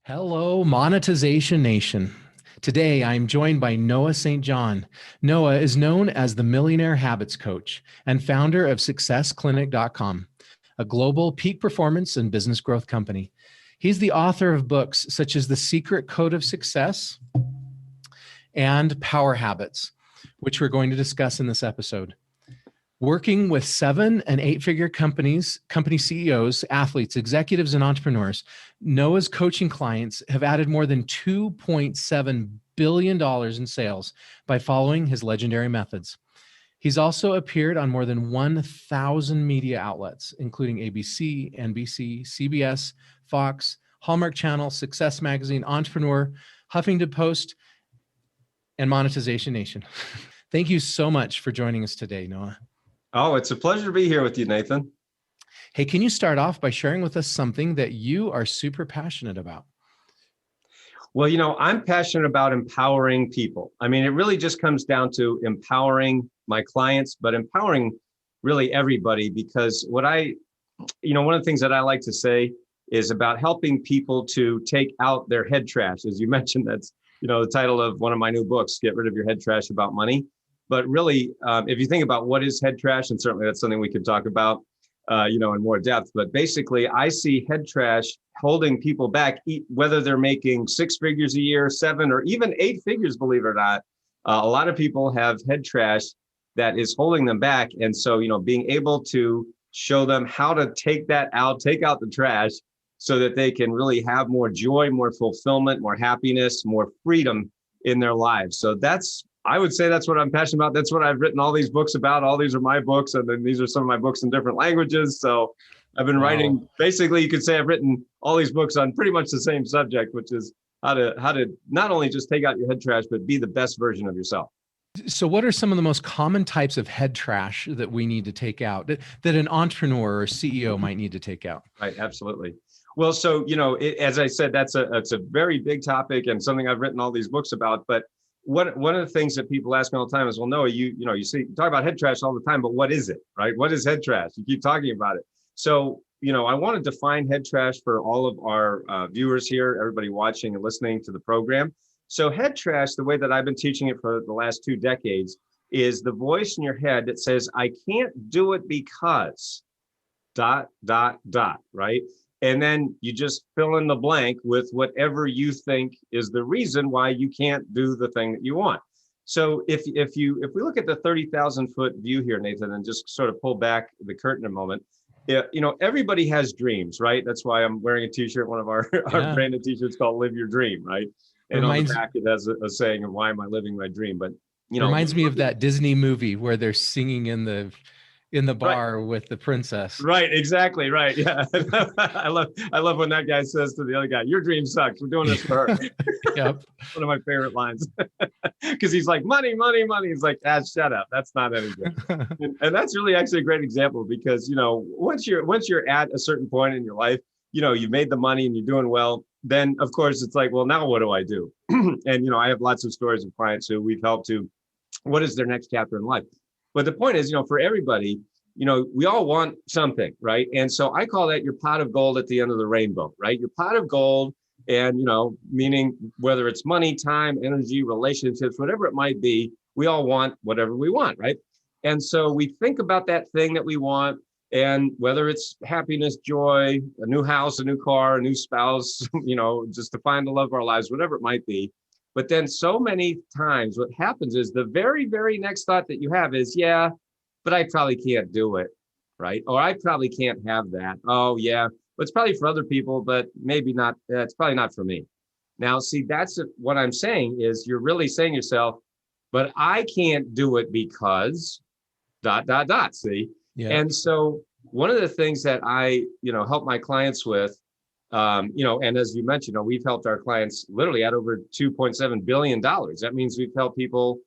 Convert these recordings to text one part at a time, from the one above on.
Hello, Monetization Nation. Today, I'm joined by Noah St. John. Noah is known as the Millionaire Habits Coach and founder of SuccessClinic.com, a global peak performance and business growth company. He's the author of books such as The Secret Code of Success and Power Habits, which we're going to discuss in this episode. Working with 7- and 8-figure companies, company CEOs, athletes, executives, and entrepreneurs, Noah's coaching clients have added more than $2.7 billion in sales by following his legendary methods. He's also appeared on more than 1,000 media outlets, including ABC, NBC, CBS, Fox, Hallmark Channel, Success Magazine, Entrepreneur, Huffington Post, and Monetization Nation. Thank you so much for joining us today, Noah. Oh, it's a pleasure to be here with you, Nathan. Hey, can you start off by sharing with us something that you are super passionate about? Well, I'm passionate about empowering people. I mean, it really just comes down to empowering my clients, but empowering really everybody, because one of the things that I like to say is about helping people to take out their head trash. As you mentioned, that's, the title of one of my new books, Get Rid of Your Head Trash About Money. But really, if you think about what is head trash, and certainly that's something we could talk about, in more depth. But basically, I see head trash holding people back, whether they're making 6 figures a year, 7, or even 8 figures, believe it or not. A lot of people have head trash that is holding them back. And so, being able to show them how to take that out, take out the trash, so that they can really have more joy, more fulfillment, more happiness, more freedom in their lives. So I would say that's what I'm passionate about. That's what I've written all these books about. All these are my books. And then these are some of my books in different languages. So I've been writing, basically, you could say I've written all these books on pretty much the same subject, which is how to not only just take out your head trash, but be the best version of yourself. So what are some of the most common types of head trash that we need to take out, that an entrepreneur or CEO might need to take out? Right, absolutely. Well, so, as I said, it's a very big topic and something I've written all these books about. But one of the things that people ask me all the time is, well, Noah, you talk about head trash all the time, but what is it, right? What is head trash? You keep talking about it. So, I want to define head trash for all of our viewers here, everybody watching and listening to the program. So head trash, the way that I've been teaching it for the last 2 decades, is the voice in your head that says, I can't do it because ... right? And then you just fill in the blank with whatever you think is the reason why you can't do the thing that you want. So if we look at the 30,000-foot view here, Nathan, and just sort of pull back the curtain a moment, everybody has dreams, right? That's why I'm wearing a T-shirt, one of our branded T-shirts called "Live Your Dream," right? And on the back it has a saying of "Why am I living my dream?" But reminds me of that Disney movie where they're singing in the bar with the princess. Right, exactly, right. Yeah. I love when that guy says to the other guy, "Your dream sucks. We're doing this for her." Yep. One of my favorite lines. Because he's like, money, money, money. He's like, shut up. That's not anything. and that's really actually a great example, because, once you're at a certain point in your life, you've made the money and you're doing well, then of course it's like, well, now what do I do? And, I have lots of stories of clients who we've helped to, what is their next chapter in life? But the point is, for everybody, we all want something, right? And so I call that your pot of gold at the end of the rainbow, right? Your pot of gold, and, meaning whether it's money, time, energy, relationships, whatever it might be, we all want whatever we want, right? And so we think about that thing that we want, and whether it's happiness, joy, a new house, a new car, a new spouse, just to find the love of our lives, whatever it might be. But then so many times what happens is the very, very next thought that you have is, yeah, but I probably can't do it, right? Or I probably can't have that. Oh, yeah, but it's probably for other people, but maybe not. It's probably not for me. Now, see, that's what I'm saying is you're really saying to yourself, but I can't do it because ... See? Yeah. And so one of the things that I, help my clients with, and as you mentioned, we've helped our clients literally at over $2.7 billion. That means we've helped people,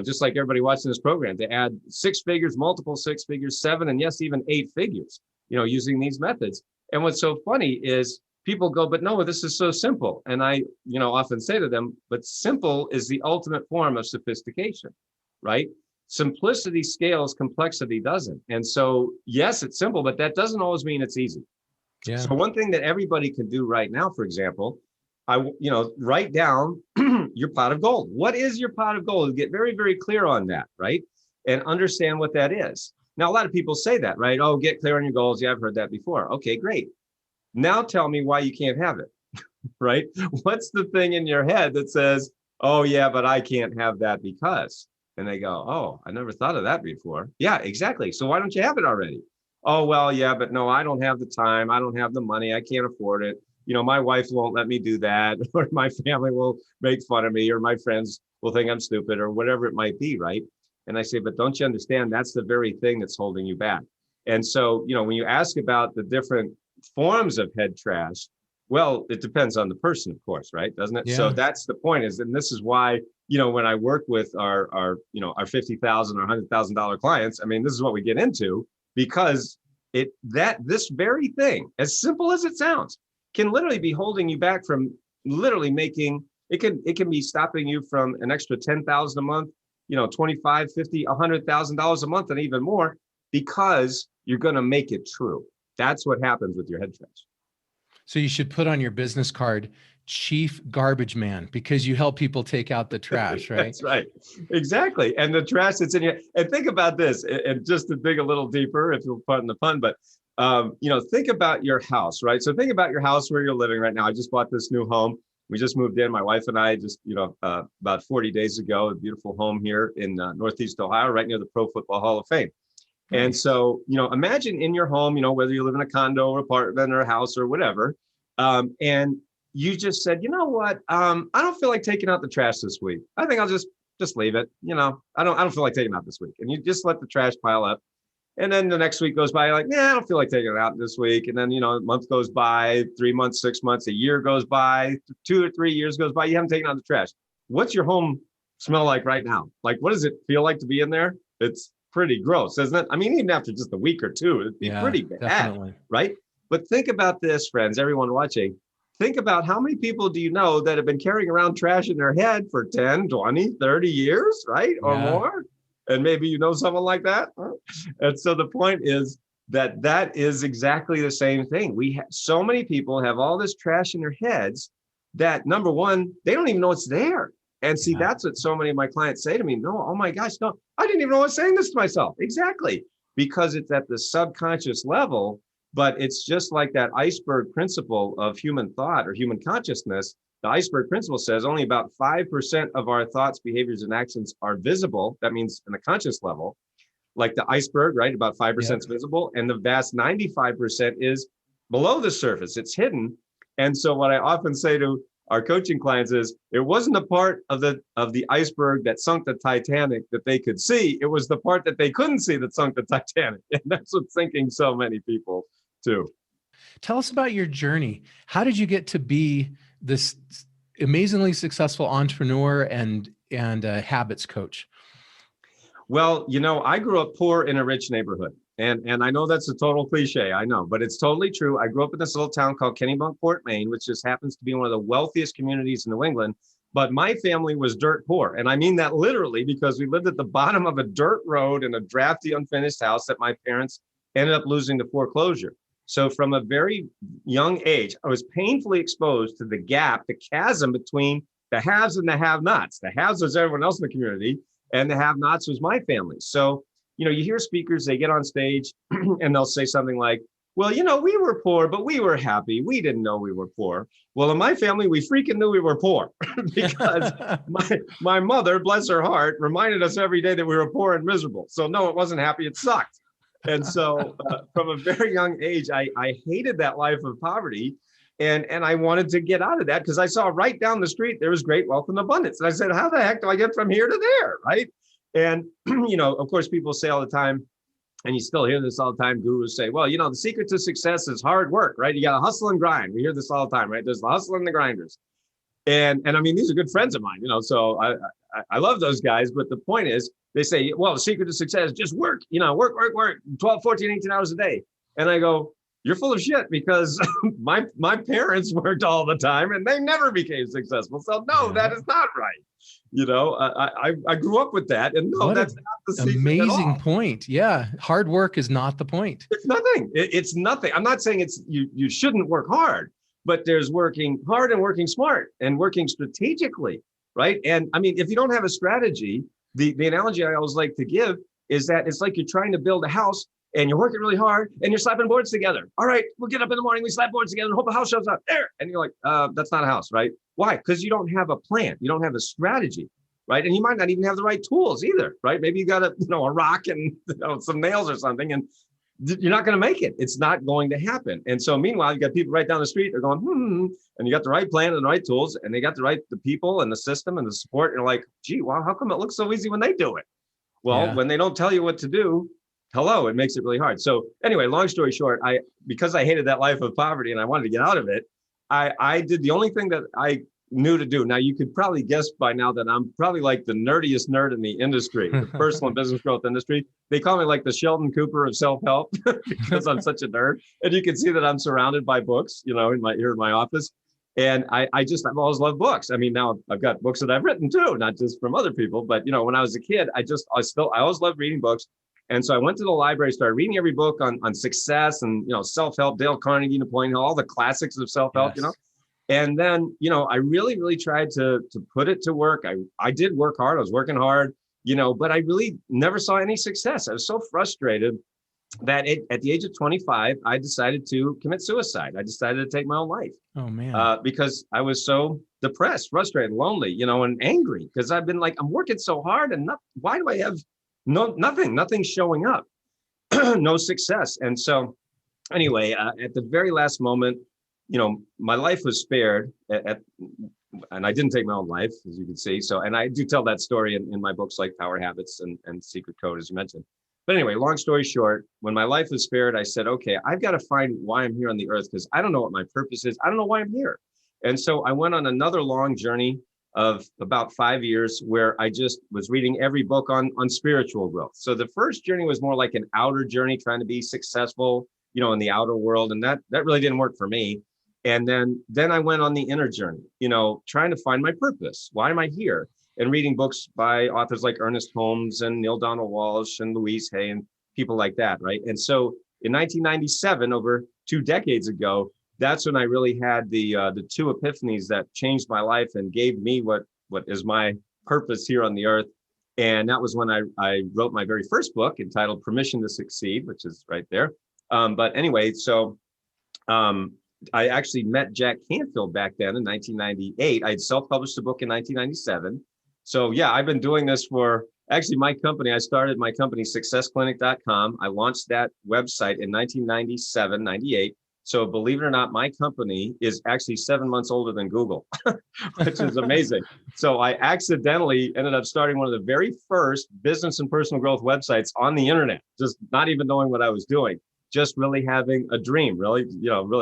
just like everybody watching this program, to add 6 figures, multiple 6 figures, 7, and yes, even 8 figures, using these methods. And what's so funny is people go, but no, this is so simple. And I, often say to them, but simple is the ultimate form of sophistication, right? Simplicity scales, complexity doesn't. And so, yes, it's simple, but that doesn't always mean it's easy. Yeah. So one thing that everybody can do right now, for example, write down your pot of gold. What is your pot of gold? Get very, very clear on that, right? And understand what that is. Now, a lot of people say that, right? Oh, get clear on your goals. Yeah, I've heard that before. Okay, great. Now tell me why you can't have it, right? What's the thing in your head that says, oh, yeah, but I can't have that because, and they go, oh, I never thought of that before. Yeah, exactly. So why don't you have it already? Oh, well, yeah, but no, I don't have the time. I don't have the money. I can't afford it. My wife won't let me do that, or my family will make fun of me, or my friends will think I'm stupid, or whatever it might be, right? And I say, but don't you understand that's the very thing that's holding you back? And so, when you ask about the different forms of head trash, well, it depends on the person, of course, right? Doesn't it? Yeah. So that's the point and this is why, when I work with our $50,000 or $100,000 clients, I mean, this is what we get into, because this very thing, as simple as it sounds, can literally be holding you back from literally making, it can be stopping you from an extra $10,000 a month, $25, $50, $100,000 a month and even more, because you're going to make it true. That's what happens with your head trash. So you should put on your business card, Chief Garbage Man, because you help people take out the trash, right? That's right. Exactly. And the trash that's in your, and think about this, and just to dig a little deeper, if you'll pardon the pun, but think about your house, right? So think about your house where you're living right now. I just bought this new home. We just moved in, my wife and I just, about 40 days ago, a beautiful home here in Northeast Ohio, right near the Pro Football Hall of Fame. Nice. And so, imagine in your home, whether you live in a condo or apartment or a house or whatever, and you just said, you know what, I don't feel like taking out the trash this week. I think I'll just leave it. I don't feel like taking it out this week. And you just let the trash pile up. And then the next week goes by, you're like, I don't feel like taking it out this week. And then, a month goes by, 3 months, 6 months, a year goes by, 2 or 3 years goes by, you haven't taken out the trash. What's your home smell like right now? Like, what does it feel like to be in there? It's pretty gross, isn't it? I mean, even after just a week or two, it'd be pretty bad, definitely. Right? But think about this, friends, everyone watching. Think about how many people do you know that have been carrying around trash in their head for 10, 20, 30 years, right? Or more? And maybe you know someone like that. And so the point is that is exactly the same thing. So many people have all this trash in their heads that, number one, they don't even know it's there. And see, that's what so many of my clients say to me. No, oh my gosh, no, I didn't even know I was saying this to myself. Exactly. Because it's at the subconscious level, but it's just like that iceberg principle of human thought or human consciousness. The iceberg principle says only about 5% of our thoughts, behaviors, and actions are visible. That means in the conscious level, like the iceberg, right? About 5% is visible, and the vast 95% is below the surface. It's hidden. And so what I often say to our coaching clients is, it wasn't the part of the iceberg that sunk the Titanic that they could see. It was the part that they couldn't see that sunk the Titanic. And that's what's sinking so many people too. Tell us about your journey. How did you get to be this amazingly successful entrepreneur and habits coach? Well, I grew up poor in a rich neighborhood. And I know that's a total cliche, I know, but it's totally true. I grew up in this little town called Kennebunkport, Maine, which just happens to be one of the wealthiest communities in New England. But my family was dirt poor. And I mean that literally, because we lived at the bottom of a dirt road in a drafty, unfinished house that my parents ended up losing to foreclosure. So from a very young age, I was painfully exposed to the gap, the chasm between the haves and the have-nots. The haves was everyone else in the community, and the have-nots was my family. So, you hear speakers, they get on stage and they'll say something like, well, we were poor, but we were happy. We didn't know we were poor. Well, in my family, we freaking knew we were poor because my mother, bless her heart, reminded us every day that we were poor and miserable. So no, it wasn't happy. It sucked. And so from a very young age, I hated that life of poverty. And I wanted to get out of that because I saw right down the street, there was great wealth and abundance. And I said, how the heck do I get from here to there, right? And, of course, people say all the time, and you still hear this all the time, gurus say, well, the secret to success is hard work, right? You got to hustle and grind. We hear this all the time, right? There's the hustle and the grinders. And I mean, these are good friends of mine, so I love those guys. But the point is, they say, well, the secret to success is just work, work, 12, 14, 18 hours a day. And I go, you're full of shit, because my parents worked all the time and they never became successful. So no, that is not right. I grew up with that, and no, that's not the secret. Amazing point. Yeah. Hard work is not the point. It's nothing. It's nothing. I'm not saying you shouldn't work hard, but there's working hard and working smart and working strategically, right? And I mean, if you don't have a strategy, the analogy I always like to give is that it's like you're trying to build a house and you're working really hard and you're slapping boards together. All right, we'll get up in the morning, we slap boards together and hope a house shows up there. And you're like, that's not a house, right? Why? Because you don't have a plan. You don't have a strategy, right? And you might not even have the right tools either, right? Maybe you got a rock and some nails or something, and you're not going to make it. It's not going to happen. And so meanwhile, you got people right down the street, they're going, and you got the right plan and the right tools, and they got the people and the system and the support. And you're like, gee, wow, how come it looks so easy when they do it? Well, when they don't tell you what to do, it makes it really hard. So anyway, long story short, because I hated that life of poverty and I wanted to get out of it, I did the only thing that I knew to do. Now, you could probably guess by now that I'm probably like the nerdiest nerd in the industry, the personal and business growth industry. They call me like the Sheldon Cooper of self-help because I'm such a nerd. And you can see that I'm surrounded by books, here in my office. And I've always loved books. I mean, now I've got books that I've written too, not just from other people. But, when I was a kid, I always loved reading books. And so I went to the library, started reading every book on success and, self-help, Dale Carnegie, Napoleon Hill, all the classics of self-help, Yes. And then, I really, really tried to put it to work. I did work hard. I was working hard, but I really never saw any success. I was so frustrated that at the age of 25, I decided to commit suicide. I decided to take my own life. Oh, man. Because I was so depressed, frustrated, lonely, and angry because I've been like, I'm working so hard and why do I have nothing showing up, no success. And so anyway, at the very last moment, my life was spared and I didn't take my own life, as you can see. So, and I do tell that story in my books like Power Habits and Secret Code, as you mentioned. But anyway, long story short, when my life was spared, I said, okay, I've got to find why I'm here on the earth because I don't know what my purpose is. I don't know why I'm here. And so I went on another long journey of about 5 years where I just was reading every book on spiritual growth. So the first journey was more like an outer journey, trying to be successful, in the outer world. And that really didn't work for me. And then I went on the inner journey, trying to find my purpose. Why am I here? And reading books by authors like Ernest Holmes and Neil Donald Walsh and Louise Hay and people like that, right? And so in 1997, over 2 decades ago, that's when I really had the 2 epiphanies that changed my life and gave me what is my purpose here on the earth. And that was when I wrote my very first book entitled Permission to Succeed, which is right there. But anyway, so I actually met Jack Canfield back then in 1998. I had self-published a book in 1997. So yeah, I've been doing this for actually my company. I started my company, successclinic.com. I launched that website in 1997, 98. So believe it or not, my company is actually 7 months older than Google, which is amazing. So I accidentally ended up starting one of the very first business and personal growth websites on the internet, just not even knowing what I was doing, just really having a dream, really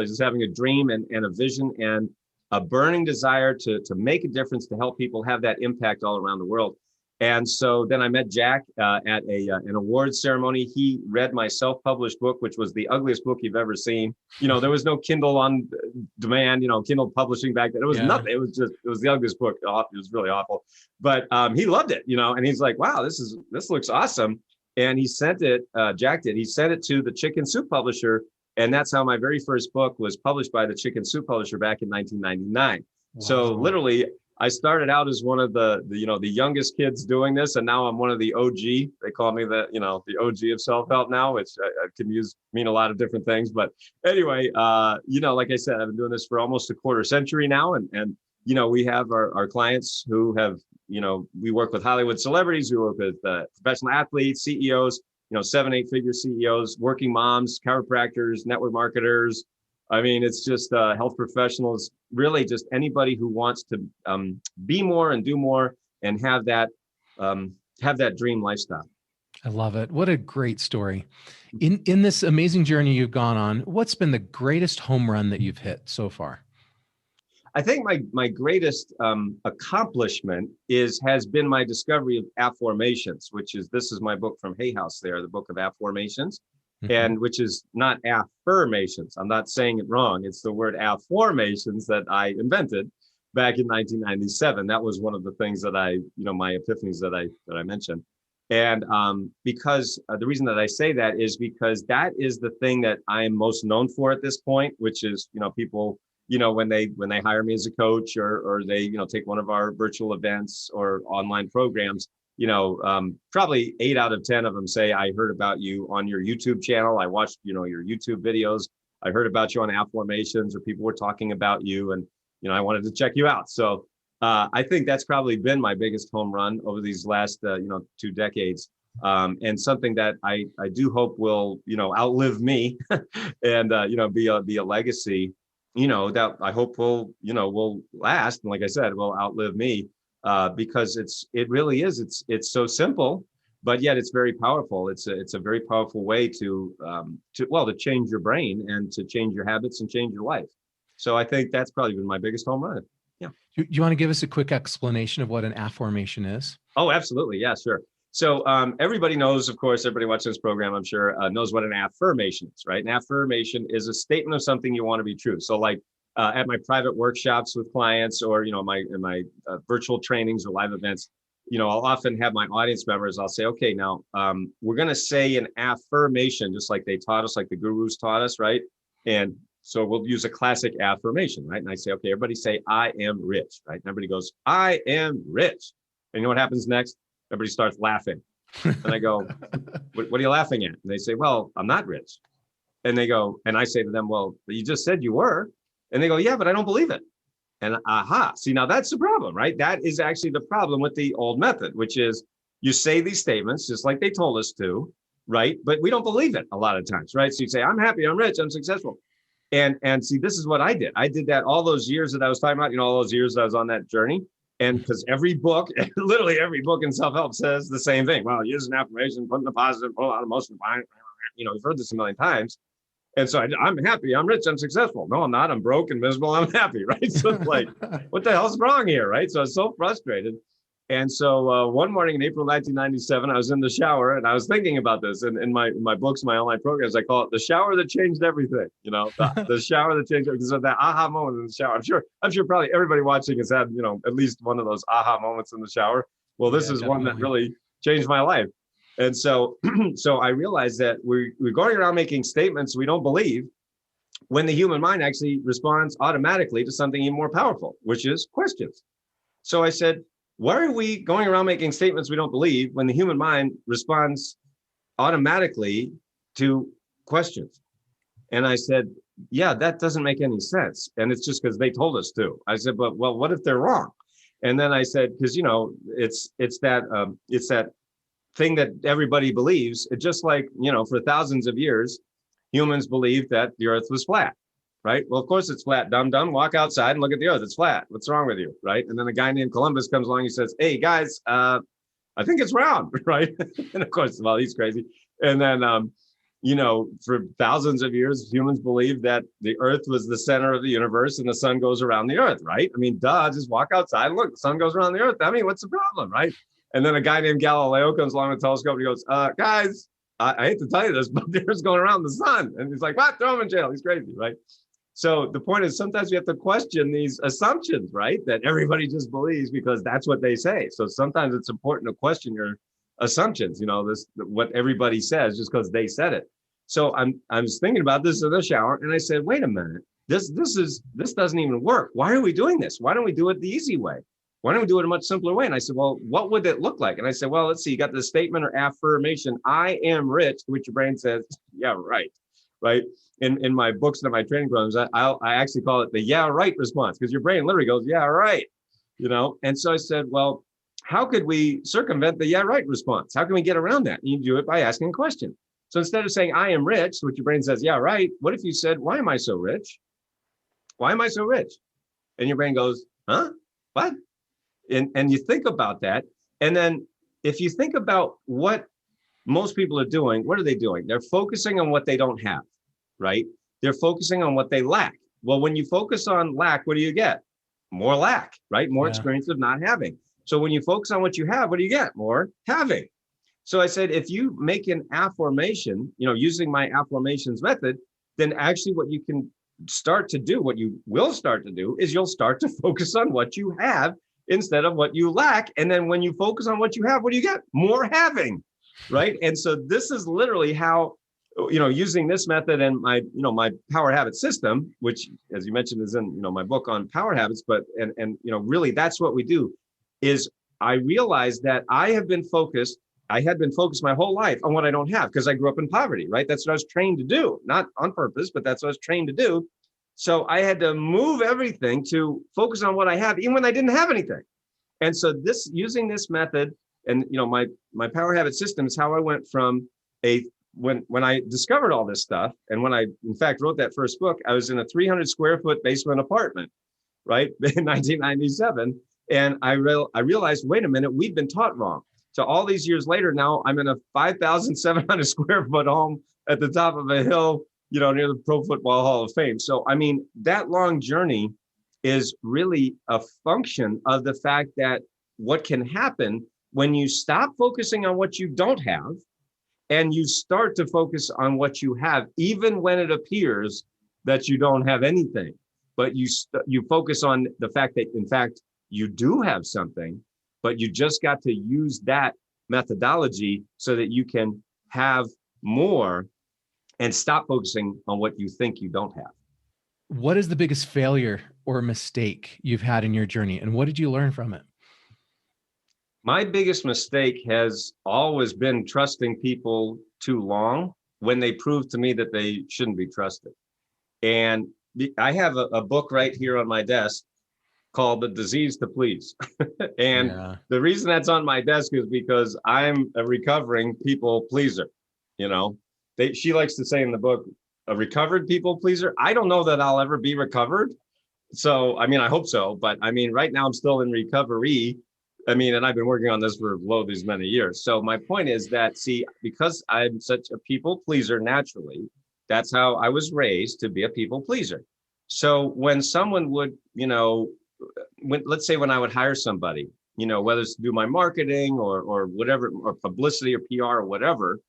just having a dream and a vision and a burning desire to make a difference, to help people have that impact all around the world. And so then I met Jack at an awards ceremony. He read my self-published book, which was the ugliest book you've ever seen. There was no Kindle on demand, Kindle publishing back then. It was nothing. It was the ugliest book. It was really awful. But he loved it, and he's like, wow, this looks awesome. And he sent it, Jack did, he sent it to the Chicken Soup publisher. And that's how my very first book was published by the Chicken Soup publisher back in 1999. Wow. So literally, I started out as one of the youngest kids doing this, and now I'm one of the OG. They call me the OG of self-help now, which I can mean a lot of different things. But anyway, like I said, I've been doing this for almost a quarter century now, and we have our clients who have, we work with Hollywood celebrities, we work with professional athletes, CEOs, 7, 8 figure CEOs, working moms, chiropractors, network marketers. I mean, it's just health professionals, really just anybody who wants to be more and do more and have that dream lifestyle. I love it. What a great story. In this amazing journey you've gone on, what's been the greatest home run that you've hit so far? I think my greatest accomplishment has been my discovery of affirmations, this is my book from Hay House there, the book of affirmations, and which is not affirmations. I'm not saying it wrong. It's the word affirmations that I invented back in 1997. That was one of the things that my epiphanies that I mentioned. And because the reason that I say that is because that is the thing that I am most known for at this point, which is, people when they hire me as a coach, or they, take one of our virtual events or online programs, probably 8 out of 10 of them say, I heard about you on your YouTube channel. I watched, your YouTube videos. I heard about you on affirmations, or people were talking about you, and, I wanted to check you out. So I think that's probably been my biggest home run over these last, 2 decades. And something that I do hope will, outlive me and, be a legacy, that I hope will last. And like I said, will outlive me, because it really is. It's so simple, but yet it's very powerful. It's a very powerful way to change your brain and to change your habits and change your life. So I think that's probably been my biggest home run. Yeah. You want to give us a quick explanation of what an affirmation is? Oh, absolutely. Yeah, sure. So everybody knows, of course, everybody watching this program, I'm sure, knows what an affirmation is, right? An affirmation is a statement of something you want to be true. So like at my private workshops with clients, or, in my virtual trainings or live events, I'll often have my audience members, I'll say, okay, now we're going to say an affirmation, just like they taught us, like the gurus taught us, right? And so we'll use a classic affirmation, right? And I say, okay, everybody say, I am rich, right? And everybody goes, I am rich. And you know what happens next? Everybody starts laughing. And I go, what are you laughing at? And they say, well, I'm not rich. And they go, and I say to them, well, you just said you were. And they go, yeah, but I don't believe it. And see, now that's the problem, right? That is actually the problem with the old method, which is you say these statements just like they told us to, right? But we don't believe it a lot of times, right? So you say, I'm happy, I'm rich, I'm successful. And see, this is what I did. I did that all those years that I was talking about, all those years that I was on that journey. And because every book, literally every book in self-help says the same thing. Well, use an affirmation, put in the positive, pull out emotion, you've heard this a million times. And so I'm happy, I'm rich, I'm successful. No, I'm not. I'm broke and miserable. I'm happy, right? So it's like, what the hell's wrong here, right? So I was so frustrated. And so one morning in April 1997, I was in the shower and I was thinking about this. And in my books, my online programs, I call it the shower that changed everything. The shower that changed everything. So that aha moment in the shower. I'm sure probably everybody watching has had, at least one of those aha moments in the shower. Well, this is definitely one that really changed my life. And so, so I realized that we're going around making statements we don't believe, when the human mind actually responds automatically to something even more powerful, which is questions. So I said, why are we going around making statements we don't believe when the human mind responds automatically to questions? And I said, yeah, that doesn't make any sense. And it's just because they told us to. I said, but well, what if they're wrong? And then I said, because it's that thing that everybody believes. It just like, for thousands of years, humans believed that the earth was flat. Right? Well, of course it's flat. Dumb. Walk outside and look at the earth. It's flat. What's wrong with you? Right? And then a guy named Columbus comes along. He says, hey, guys, I think it's round. Right? And of course, well, he's crazy. And then, for thousands of years, humans believed that the earth was the center of the universe and the sun goes around the earth. Right? I mean, duh, just walk outside and look, the sun goes around the earth. I mean, what's the problem? Right? And then a guy named Galileo comes along with a telescope and he goes, guys, I hate to tell you this, but the earth's going around the sun. And he's like, what? Throw him in jail. He's crazy. Right? So the point is, sometimes we have to question these assumptions, right? That everybody just believes because that's what they say. So sometimes it's important to question your assumptions, what everybody says just because they said it. So I was thinking about this in the shower and I said, wait a minute, this doesn't even work. Why are we doing this? Why don't we do it the easy way? Why don't we do it a much simpler way? And I said, well, what would it look like? And I said, well, let's see, you got the statement or affirmation, I am rich, which your brain says, yeah, right. Right. In my books and my training programs, I actually call it the yeah, right response, because your brain literally goes, yeah, right. And so I said, well, how could we circumvent the yeah, right response? How can we get around that? And you do it by asking a question. So instead of saying, I am rich, which your brain says, yeah, right. What if you said, why am I so rich? Why am I so rich? And your brain goes, huh? What? And you think about that. And then if you think about what most people are doing, what are they doing? They're focusing on what they don't have, right? They're focusing on what they lack. Well, when you focus on lack, what do you get? More lack, right? More experience of not having. So when you focus on what you have, what do you get? More having. So I said, if you make an affirmation, using my affirmations method, then actually what you can start to do, what you will start to do, is you'll start to focus on what you have instead of what you lack. And then when you focus on what you have, what do you get? More having. Right. And so this is literally how using this method and my power habit system, which, as you mentioned, is in, my book on power habits, but, really that's what we do is I realized that I had been focused my whole life on what I don't have because I grew up in poverty, right? That's what I was trained to do, not on purpose, but that's what I was trained to do. So I had to move everything to focus on what I have, even when I didn't have anything. And so using this method and, my power habit system is how I went from when I discovered all this stuff. And when I, in fact, wrote that first book, I was in a 300 square foot basement apartment, right? In 1997. And I realized, wait a minute, we've been taught wrong. So all these years later, now I'm in a 5,700 square foot home at the top of a hill, near the Pro Football Hall of Fame. So, that long journey is really a function of the fact that what can happen when you stop focusing on what you don't have and you start to focus on what you have, even when it appears that you don't have anything, but you focus on the fact that, in fact, you do have something, but you just got to use that methodology so that you can have more and stop focusing on what you think you don't have. What is the biggest failure or mistake you've had in your journey, and what did you learn from it? My biggest mistake has always been trusting people too long when they prove to me that they shouldn't be trusted. And I have a book right here on my desk called The Disease to Please. And the reason that's on my desk is because I'm a recovering people pleaser. She likes to say in the book, a recovered people pleaser. I don't know that I'll ever be recovered. So, I hope so. But right now I'm still in recovery. And I've been working on this for these many years. So my point is that, because I'm such a people pleaser naturally, that's how I was raised, to be a people pleaser. So when someone would, let's say when I would hire somebody, whether it's to do my marketing or whatever, or publicity or PR or whatever,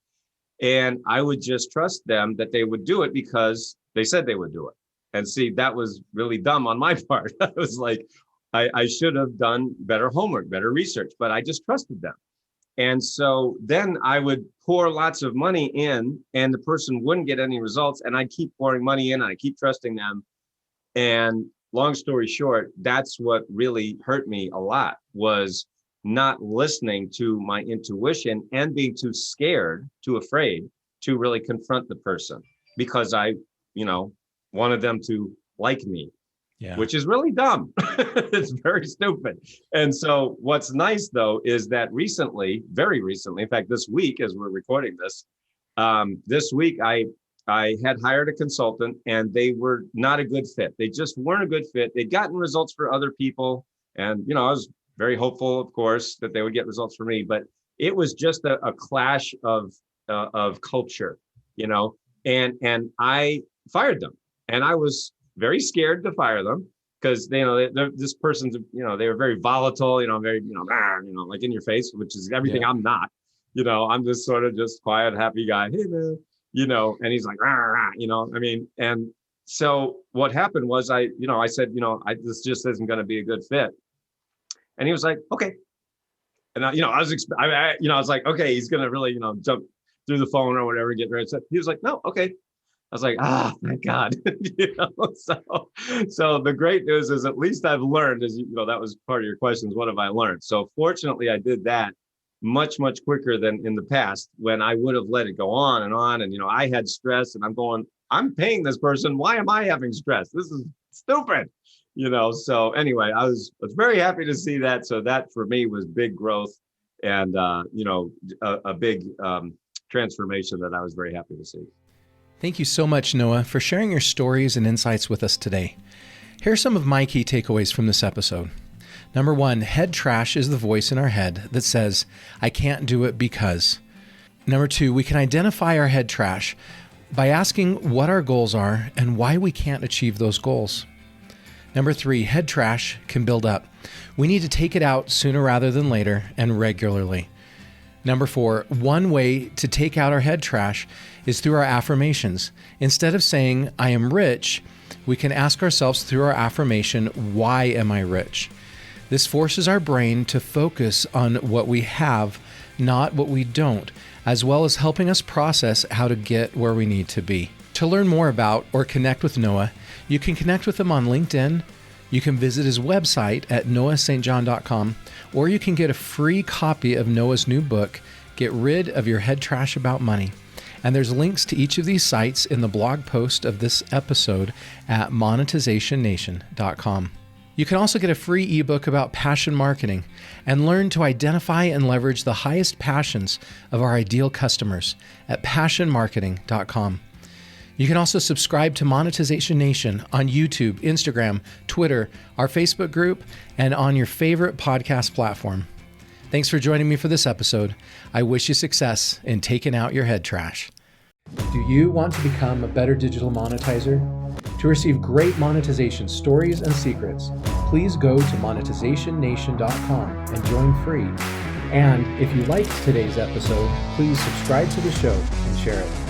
and I would just trust them that they would do it because they said they would do it. And that was really dumb on my part. I was like, I should have done better homework, better research, but I just trusted them. And so then I would pour lots of money in and the person wouldn't get any results. And I'd keep pouring money in and I keep trusting them. And long story short, that's what really hurt me a lot, was not listening to my intuition and being too scared, too afraid to really confront the person because I, wanted them to like me, which is really dumb. It's very stupid. And so what's nice though, is that recently, very recently, in fact, this week, as we're recording this, this week, I had hired a consultant and they were not a good fit. They just weren't a good fit. They'd gotten results for other people. And, I was very hopeful, of course, that they would get results for me, but it was just a clash of culture, and I fired them. And I was very scared to fire them because, this person's, they were very volatile, very, like in your face, which is everything I'm not, I'm just sort of just quiet, happy guy. Hey, man, and he's like, rah, rah, and so what happened was I said, this just isn't going to be a good fit. And he was like, okay. And I was like, okay, he's going to really, jump through the phone or whatever, get ready. So he was like, no, okay. I was like, thank God. So the great news is at least I've learned, as that was part of your questions. What have I learned? So fortunately I did that much, much quicker than in the past when I would have let it go on. And, I had stress and I'm paying this person. Why am I having stress? This is stupid. So anyway, I was very happy to see that. So that for me was big growth and, a big transformation that I was very happy to see. Thank you so much, Noah, for sharing your stories and insights with us today. Here are some of my key takeaways from this episode. Number 1, head trash is the voice in our head that says, I can't do it because. Number 2, we can identify our head trash by asking what our goals are and why we can't achieve those goals. Number 3, head trash can build up. We need to take it out sooner rather than later and regularly. Number 4, one way to take out our head trash is through our affirmations. Instead of saying, I am rich, we can ask ourselves through our affirmation, why am I rich? This forces our brain to focus on what we have, not what we don't, as well as helping us process how to get where we need to be. To learn more about or connect with Noah, you can connect with him on LinkedIn. You can visit his website at noahstjohn.com, or you can get a free copy of Noah's new book, Get Rid of Your Head Trash About Money. And there's links to each of these sites in the blog post of this episode at monetizationnation.com. You can also get a free ebook about passion marketing and learn to identify and leverage the highest passions of our ideal customers at passionmarketing.com. You can also subscribe to Monetization Nation on YouTube, Instagram, Twitter, our Facebook group, and on your favorite podcast platform. Thanks for joining me for this episode. I wish you success in taking out your head trash. Do you want to become a better digital monetizer? To receive great monetization stories and secrets, please go to monetizationnation.com and join free. And if you liked today's episode, please subscribe to the show and share it.